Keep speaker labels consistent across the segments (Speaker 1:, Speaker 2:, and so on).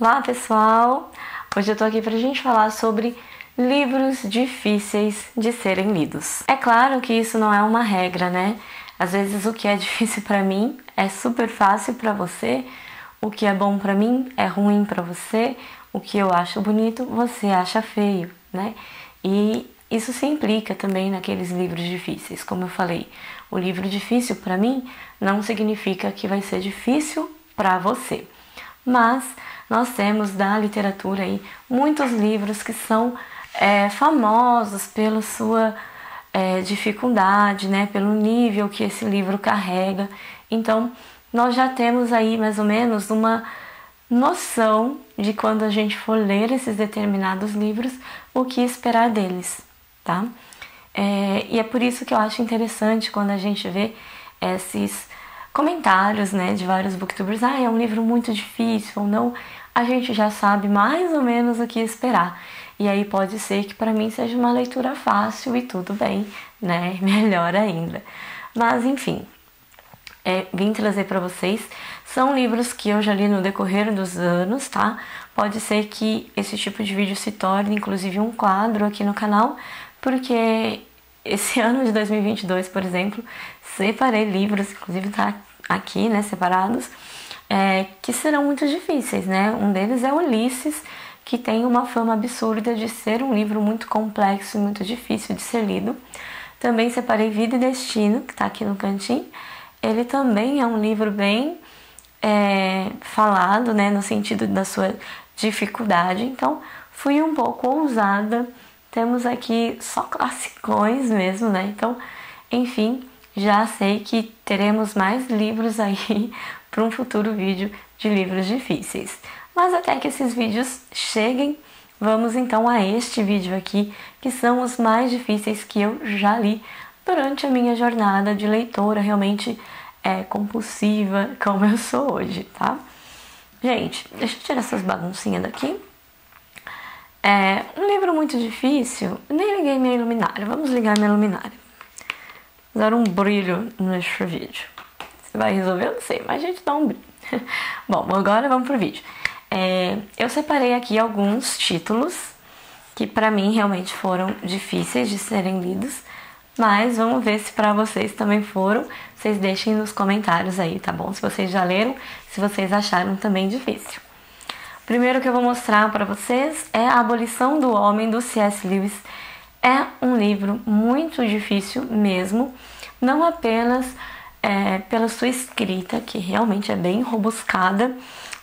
Speaker 1: Olá pessoal, hoje eu tô aqui pra gente falar sobre livros difíceis de serem lidos. É claro que isso não é uma regra, né? Às vezes o que é difícil pra mim é super fácil pra você, o que é bom pra mim é ruim pra você, o que eu acho bonito você acha feio, né? E isso se implica também naqueles livros difíceis, como eu falei. O livro difícil pra mim não significa que vai ser difícil pra você. Mas nós temos da literatura aí muitos livros que são famosos pela sua dificuldade, né, pelo nível que esse livro carrega. Então nós já temos aí mais ou menos uma noção de quando a gente for ler esses determinados livros, o que esperar deles, tá? E é por isso que eu acho interessante quando a gente vê esses comentários, né, de vários booktubers, é um livro muito difícil ou não, a gente já sabe mais ou menos o que esperar. E aí pode ser que para mim seja uma leitura fácil e tudo bem, né, melhor ainda. Mas enfim, vim trazer para vocês, são livros que eu já li no decorrer dos anos, tá? Pode ser que esse tipo de vídeo se torne inclusive um quadro aqui no canal, porque esse ano de 2022, por exemplo, separei livros, inclusive tá aqui, né, separados, que serão muito difíceis, né? Um deles é Ulisses, que tem uma fama absurda de ser um livro muito complexo e muito difícil de ser lido. Também separei Vida e Destino, que tá aqui no cantinho. Ele também é um livro bem falado, né, no sentido da sua dificuldade. Então, fui um pouco ousada. Temos aqui só classicões mesmo, né? Então, enfim, já sei que teremos mais livros aí para um futuro vídeo de livros difíceis. Mas até que esses vídeos cheguem, vamos então a este vídeo aqui, que são os mais difíceis que eu já li durante a minha jornada de leitora realmente compulsiva, como eu sou hoje, tá? Gente, deixa eu tirar essas baguncinhas daqui. Um livro muito difícil, nem liguei minha luminária, vamos ligar minha luminária. Dar um brilho neste vídeo. Se vai resolver, eu não sei, mas a gente dá um brilho. Bom, agora vamos pro vídeo. Eu separei aqui alguns títulos que pra mim realmente foram difíceis de serem lidos, mas vamos ver se pra vocês também foram. Vocês deixem nos comentários aí, tá bom? Se vocês já leram, se vocês acharam também difícil. O primeiro que eu vou mostrar pra vocês é A Abolição do Homem, do C.S. Lewis. É um livro muito difícil mesmo, não apenas pela sua escrita, que realmente é bem rebuscada.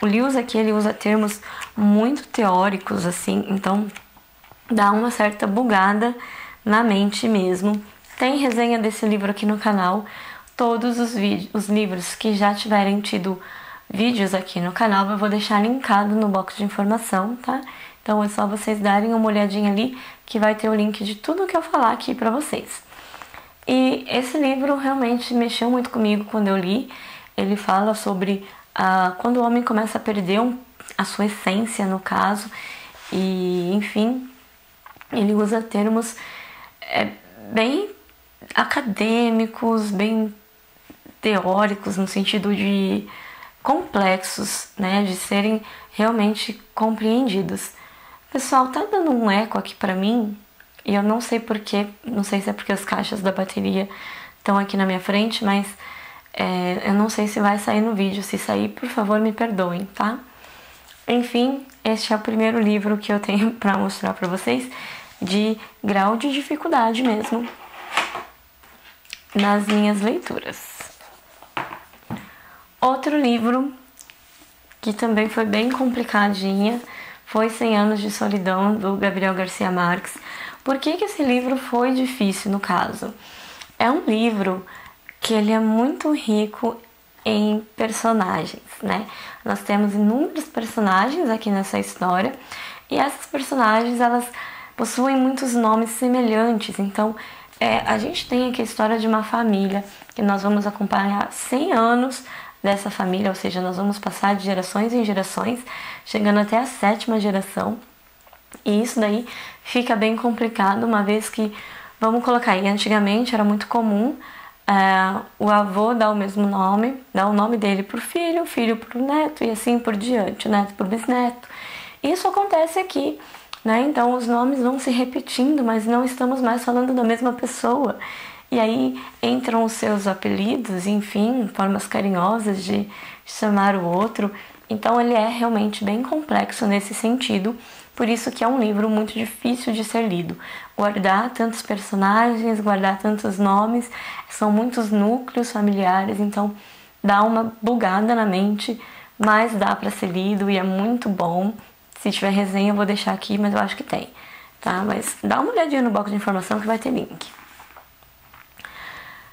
Speaker 1: O Lewis aqui, ele usa termos muito teóricos, assim, então dá uma certa bugada na mente mesmo. Tem resenha desse livro aqui no canal. Todos os livros que já tiverem tido vídeos aqui no canal eu vou deixar linkado no box de informação, tá? Então é só vocês darem uma olhadinha ali que vai ter o link de tudo que eu falar aqui pra vocês. E esse livro realmente mexeu muito comigo quando eu li. Ele fala sobre quando o homem começa a perder a sua essência, no caso. E, enfim, ele usa termos bem acadêmicos, bem teóricos, no sentido de complexos, né, de serem realmente compreendidos. Pessoal, tá dando um eco aqui pra mim, e eu não sei porquê, não sei se é porque as caixas da bateria estão aqui na minha frente, mas eu não sei se vai sair no vídeo. Se sair, por favor, me perdoem, tá? Enfim, este é o primeiro livro que eu tenho pra mostrar pra vocês, de grau de dificuldade mesmo nas minhas leituras. Outro livro que também foi bem complicadinha foi 100 Anos de Solidão, do Gabriel Garcia Marques. Por que esse livro foi difícil, no caso? É um livro que ele é muito rico em personagens, né? Nós temos inúmeros personagens aqui nessa história, e essas personagens, elas possuem muitos nomes semelhantes. Então, a gente tem aqui a história de uma família, que nós vamos acompanhar 100 anos dessa família, ou seja, nós vamos passar de gerações em gerações, chegando até a 7ª geração. E isso daí fica bem complicado, uma vez que, vamos colocar aí, antigamente era muito comum o avô dá o mesmo nome, dá o nome dele pro filho, o filho pro neto e assim por diante, o neto pro bisneto. Isso acontece aqui, né? Então os nomes vão se repetindo, mas não estamos mais falando da mesma pessoa. E aí entram os seus apelidos, enfim, formas carinhosas de chamar o outro. Então ele é realmente bem complexo nesse sentido, por isso que é um livro muito difícil de ser lido. Guardar tantos personagens, guardar tantos nomes, são muitos núcleos familiares, então dá uma bugada na mente, mas dá para ser lido e é muito bom. Se tiver resenha eu vou deixar aqui, mas eu acho que tem, tá? Mas dá uma olhadinha no box de informação que vai ter link.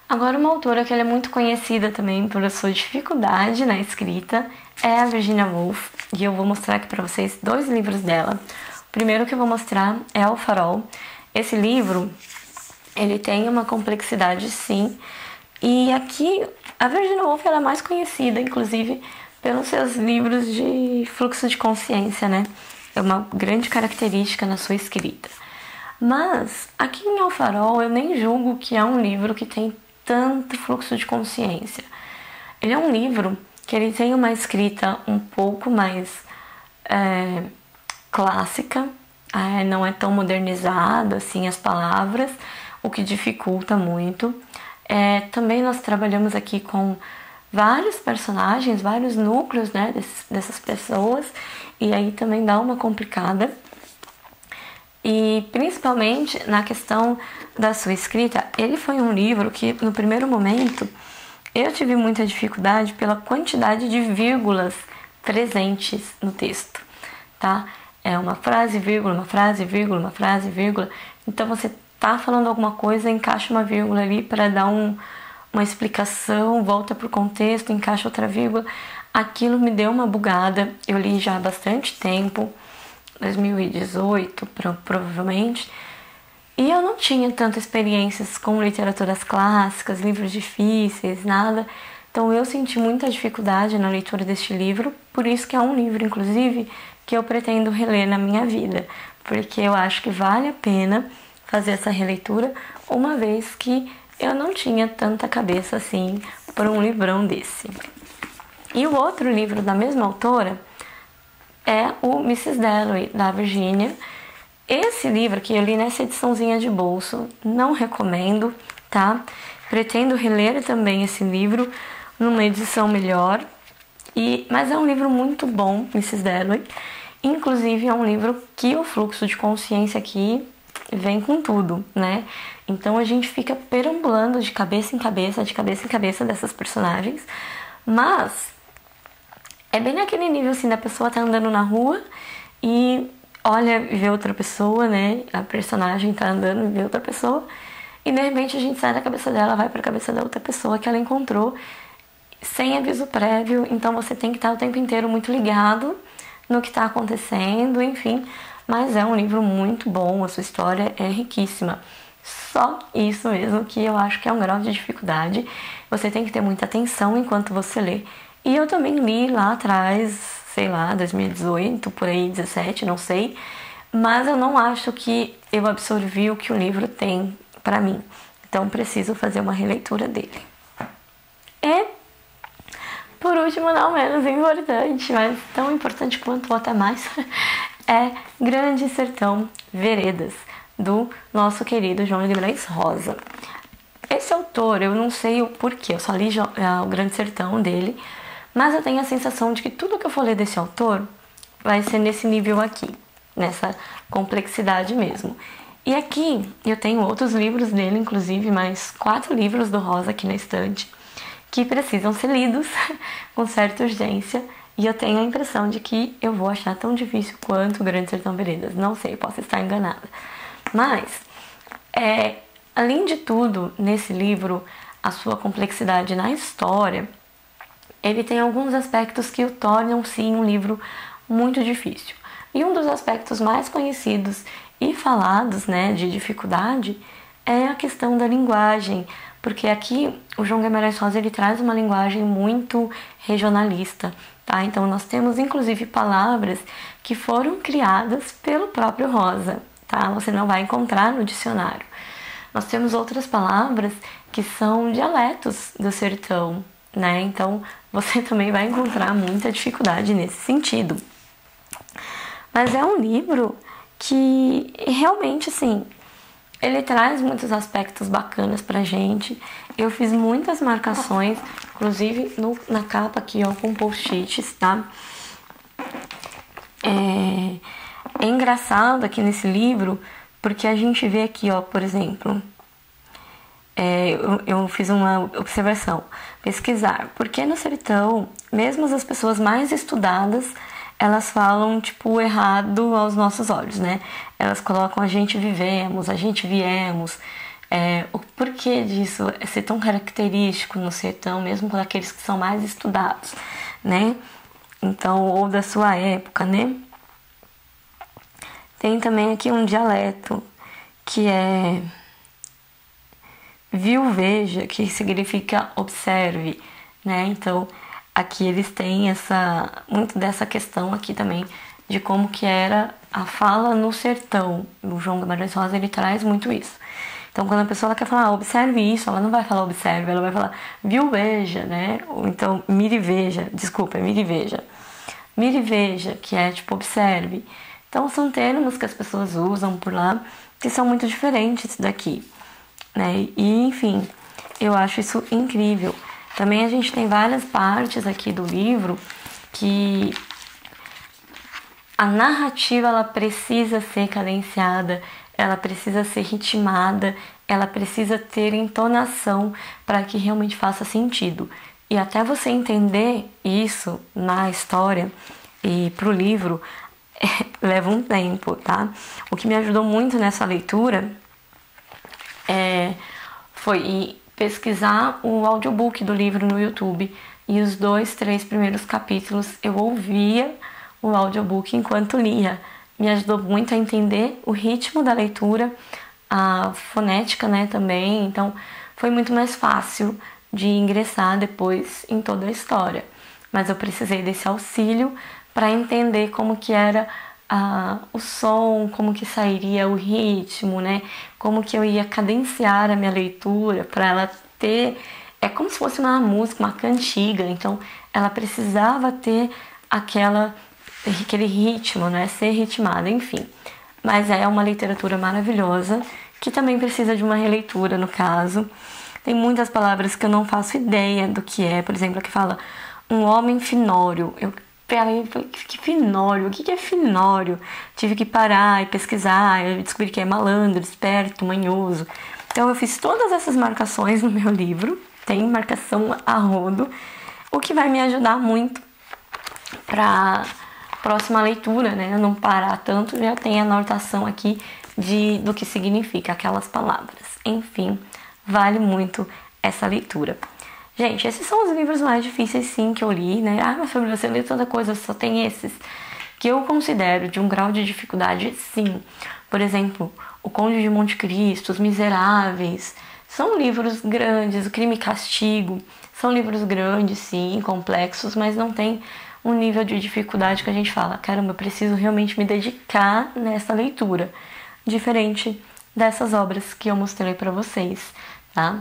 Speaker 1: Agora uma autora que ela é muito conhecida também por sua dificuldade na escrita é a Virginia Woolf, e eu vou mostrar aqui para vocês 2 livros dela. O primeiro que eu vou mostrar é O Farol. Esse livro, ele tem uma complexidade sim, e aqui a Virginia Woolf ela é mais conhecida, inclusive, pelos seus livros de fluxo de consciência, né? É uma grande característica na sua escrita. Mas aqui em O Farol eu nem julgo que é um livro que tem tanto fluxo de consciência. Ele é um livro que ele tem uma escrita um pouco mais clássica, não é tão modernizado assim as palavras, o que dificulta muito. Também nós trabalhamos aqui com vários personagens, vários núcleos, né, dessas pessoas, e aí também dá uma complicada. E principalmente na questão da sua escrita, ele foi um livro que no primeiro momento eu tive muita dificuldade pela quantidade de vírgulas presentes no texto, tá? É uma frase, vírgula, uma frase, vírgula, uma frase, vírgula. Então você tá falando alguma coisa, encaixa uma vírgula ali para dar uma explicação, volta pro contexto, encaixa outra vírgula. Aquilo me deu uma bugada. Eu li já há bastante tempo, 2018 provavelmente, e eu não tinha tanta experiências com literaturas clássicas, livros difíceis, nada. Então eu senti muita dificuldade na leitura deste livro, por isso que é um livro, inclusive, que eu pretendo reler na minha vida, porque eu acho que vale a pena fazer essa releitura, uma vez que eu não tinha tanta cabeça assim para um livrão desse. E o outro livro da mesma autora é o Mrs. Dalloway, da Virginia. Esse livro aqui eu li nessa ediçãozinha de bolso, não recomendo, tá? Pretendo reler também esse livro numa edição melhor, mas é um livro muito bom, Mrs. Dalloway. Inclusive é um livro que o fluxo de consciência aqui vem com tudo, né? Então a gente fica perambulando de cabeça em cabeça, de cabeça em cabeça dessas personagens, mas é bem naquele nível assim da pessoa tá andando na rua e olha e vê outra pessoa, né? A personagem tá andando e vê outra pessoa e de repente a gente sai da cabeça dela, vai pra cabeça da outra pessoa que ela encontrou sem aviso prévio, então você tem que estar o tempo inteiro muito ligado no que tá acontecendo, enfim. Mas é um livro muito bom, a sua história é riquíssima. Só isso mesmo que eu acho que é um grau de dificuldade. Você tem que ter muita atenção enquanto você lê. E eu também li lá atrás, sei lá, 2018, por aí, 17, não sei. Mas eu não acho que eu absorvi o que o livro tem pra mim. Então preciso fazer uma releitura dele. E, por último, não menos importante, mas tão importante quanto ou até mais, é Grande Sertão Veredas, do nosso querido João Guimarães Rosa. Esse autor, eu não sei o porquê, eu só li o Grande Sertão dele, mas eu tenho a sensação de que tudo que eu for ler desse autor vai ser nesse nível aqui, nessa complexidade mesmo. E aqui eu tenho outros livros dele, inclusive mais 4 livros do Rosa aqui na estante, que precisam ser lidos com certa urgência, e eu tenho a impressão de que eu vou achar tão difícil quanto o Grande Sertão Veredas. Não sei, posso estar enganada. Mas, além de tudo, nesse livro, a sua complexidade na história, ele tem alguns aspectos que o tornam, sim, um livro muito difícil. E um dos aspectos mais conhecidos e falados, né, de dificuldade, é a questão da linguagem, porque aqui o João Guimarães Rosa ele traz uma linguagem muito regionalista, tá? Então nós temos inclusive palavras que foram criadas pelo próprio Rosa, tá? Você não vai encontrar no dicionário. nós temos outras palavras que são dialetos do sertão, né? Então você também vai encontrar muita dificuldade nesse sentido. Mas é um livro que realmente, assim, ele traz muitos aspectos bacanas pra gente. Eu fiz muitas marcações, inclusive na capa aqui, ó, com post-its, tá? É engraçado aqui nesse livro, porque a gente vê aqui, ó, por exemplo, eu fiz uma observação. Pesquisar. Porque no sertão, mesmo as pessoas mais estudadas, elas falam, tipo, errado aos nossos olhos, né? Elas colocam a gente vivemos, a gente viemos. O porquê disso é ser tão característico no sertão, mesmo para aqueles que são mais estudados, né? Então, ou da sua época, né? Tem também aqui um dialeto que é viu, veja, que significa observe, né? Então, aqui eles têm muito dessa questão aqui também de como que era a fala no sertão. O João Guimarães Rosa, ele traz muito isso. Então, quando a pessoa quer falar, observe isso, ela não vai falar observe, ela vai falar viu, veja, né? Ou então, mire e veja, desculpa, é mire e veja. Mire e veja, que é tipo observe. Então, são termos que as pessoas usam por lá que são muito diferentes daqui, né? E, enfim, eu acho isso incrível. Também a gente tem várias partes aqui do livro que a narrativa ela precisa ser cadenciada, ela precisa ser ritmada, ela precisa ter entonação para que realmente faça sentido. E até você entender isso na história e pro livro, leva um tempo, tá? O que me ajudou muito nessa leitura foi pesquisar o audiobook do livro no YouTube, e os 2, 3 primeiros capítulos eu ouvia o audiobook enquanto lia. Me ajudou muito a entender o ritmo da leitura, a fonética, né, também. Então foi muito mais fácil de ingressar depois em toda a história. Mas eu precisei desse auxílio para entender como que era o som, como que sairia o ritmo, né? Como que eu ia cadenciar a minha leitura para ela ter... É como se fosse uma música, uma cantiga. Então, ela precisava ter aquele ritmo, né? Ser ritmada, enfim. Mas é uma literatura maravilhosa, que também precisa de uma releitura, no caso. Tem muitas palavras que eu não faço ideia do que é. Por exemplo, aqui fala um homem finório. Peraí, que finório? O que é finório? Tive que parar e pesquisar, eu descobri que é malandro, esperto, manhoso. Então eu fiz todas essas marcações no meu livro, tem marcação a rodo, o que vai me ajudar muito para próxima leitura, né? Não parar tanto, já tem a anotação aqui do que significa aquelas palavras. Enfim, vale muito essa leitura. Gente, esses são os livros mais difíceis, sim, que eu li, né? Mas Fabíola, você lê tanta coisa, só tem esses. Que eu considero de um grau de dificuldade, sim. Por exemplo, O Conde de Monte Cristo, Os Miseráveis. São livros grandes, O Crime e Castigo. São livros grandes, sim, complexos, mas não tem um nível de dificuldade que a gente fala, caramba, eu preciso realmente me dedicar nessa leitura. Diferente dessas obras que eu mostrei pra vocês, tá?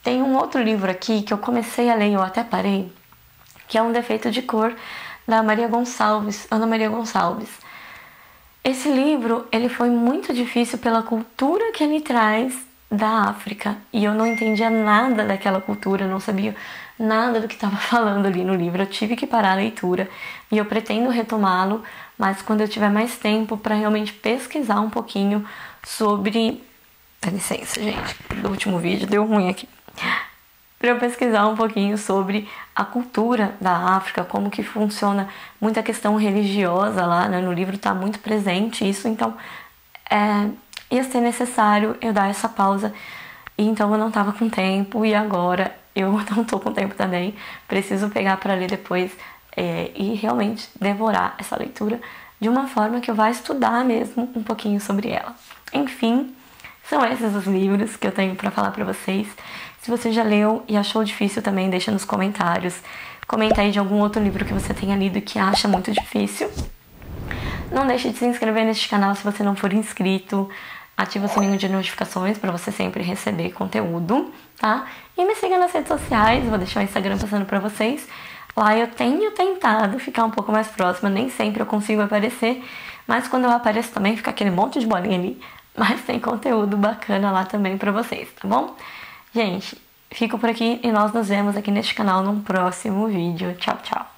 Speaker 1: Tem um outro livro aqui que eu comecei a ler e eu até parei, que é Um Defeito de Cor, da Maria Gonçalves, Ana Maria Gonçalves. Esse livro, ele foi muito difícil pela cultura que ele traz da África. E eu não entendia nada daquela cultura, não sabia nada do que estava falando ali no livro. Eu tive que parar a leitura e eu pretendo retomá-lo, mas quando eu tiver mais tempo para realmente pesquisar um pouquinho sobre... Dá licença, gente, do último vídeo deu ruim aqui. Para eu pesquisar um pouquinho sobre a cultura da África, como que funciona muita questão religiosa lá, né? No livro está muito presente isso, então ia ser necessário eu dar essa pausa, e então eu não estava com tempo, e agora eu não estou com tempo também, preciso pegar para ler depois e realmente devorar essa leitura de uma forma que eu vá estudar mesmo um pouquinho sobre ela. Enfim, são esses os livros que eu tenho para falar para vocês. Se você já leu e achou difícil também, deixa nos comentários. Comenta aí de algum outro livro que você tenha lido e que acha muito difícil. Não deixe de se inscrever neste canal se você não for inscrito. ativa o sininho de notificações para você sempre receber conteúdo, tá? E me siga nas redes sociais, vou deixar o Instagram passando para vocês. Lá eu tenho tentado ficar um pouco mais próxima, nem sempre eu consigo aparecer, mas quando eu apareço também fica aquele monte de bolinha ali, mas tem conteúdo bacana lá também para vocês, tá bom? Gente, fico por aqui e nós nos vemos aqui neste canal num próximo vídeo. Tchau, tchau!